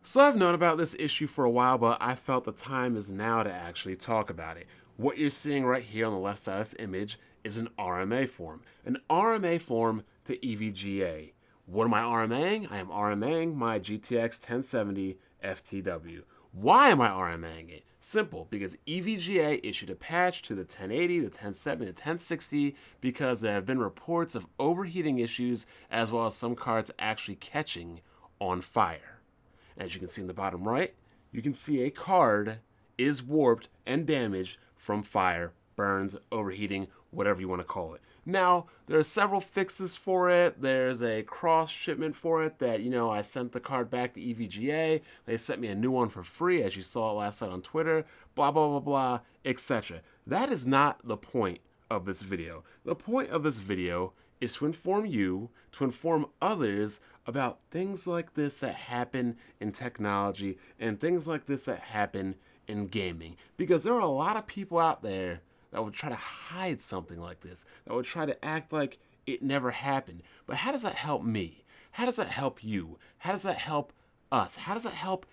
So I've known about this issue for a while, but I felt the time is now to actually talk about it. What you're seeing right here on the left side of this image is an RMA form. An RMA form to EVGA. What am I RMAing? I am RMAing my GTX 1070 FTW. Why am I RMAing it? Simple, because EVGA issued a patch to the 1080, the 1070, the 1060 because there have been reports of overheating issues as well as some cards actually catching on fire. As you can see in the bottom right, you can see a card is warped and damaged from fire, burns, overheating, whatever you want to call it. Now, there are several fixes for it. There's a cross shipment for it that, I sent the card back to EVGA. They sent me a new one for free, as you saw last night on Twitter, blah, blah, blah, blah, etc. That is not the point of this video. The point of this video is to inform you, to inform others about things like this that happen in technology and things like this that happen in gaming. Because there are a lot of people out there that would try to hide something like this, that would try to act like it never happened. But how does that help me? How does that help you? How does that help us? How does that help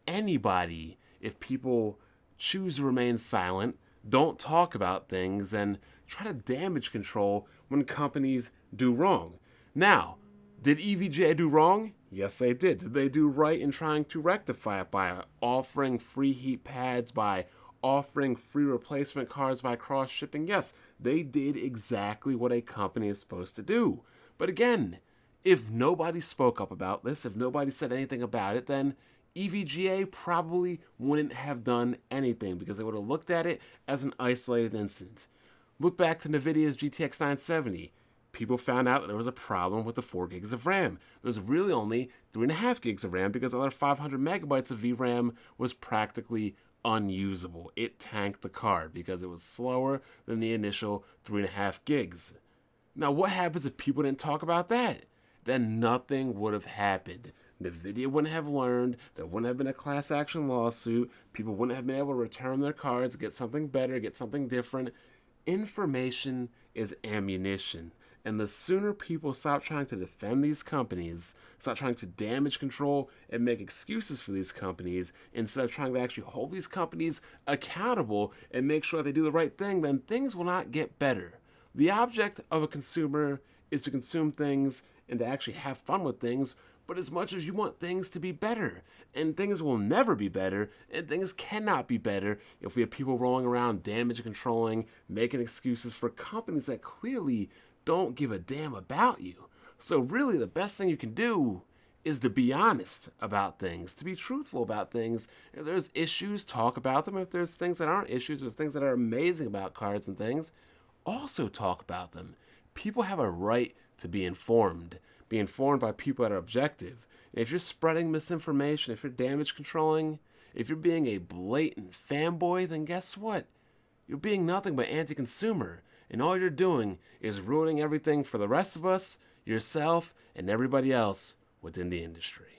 anybody if people choose to remain silent, don't talk about things, and try to damage control when companies do wrong? Now, did EVGA do wrong? Yes, they did. Did they do right in trying to rectify it by offering free heat pads, by offering free replacement cards by cross-shipping? Yes, they did exactly what a company is supposed to do. But again, if nobody spoke up about this, if nobody said anything about it, then EVGA probably wouldn't have done anything because they would have looked at it as an isolated incident. Look back to NVIDIA's GTX 970. People found out that there was a problem with the 4 gigs of RAM. There was really only 3.5 gigs of RAM because the other 500 megabytes of VRAM was practically unusable. It tanked the card because it was slower than the initial 3.5 gigs. Now, what happens if people didn't talk about that? Then nothing would have happened. NVIDIA wouldn't have learned, there wouldn't have been a class action lawsuit, people wouldn't have been able to return their cards, get something better, get something different. Information is ammunition. And the sooner people stop trying to defend these companies, stop trying to damage control and make excuses for these companies, instead of trying to actually hold these companies accountable and make sure they do the right thing, then things will not get better. The object of a consumer is to consume things and to actually have fun with things, but as much as you want things to be better. And things will never be better, and things cannot be better if we have people rolling around damage controlling, making excuses for companies that clearly don't give a damn about you. So really the best thing you can do is to be honest about things, to be truthful about things. If there's issues, talk about them. If there's things that aren't issues, there's things that are amazing about cards and things, also talk about them. People have a right to be informed by people that are objective. And if you're spreading misinformation, if you're damage controlling, if you're being a blatant fanboy, then guess what? You're being nothing but anti-consumer. And all you're doing is ruining everything for the rest of us, yourself, and everybody else within the industry.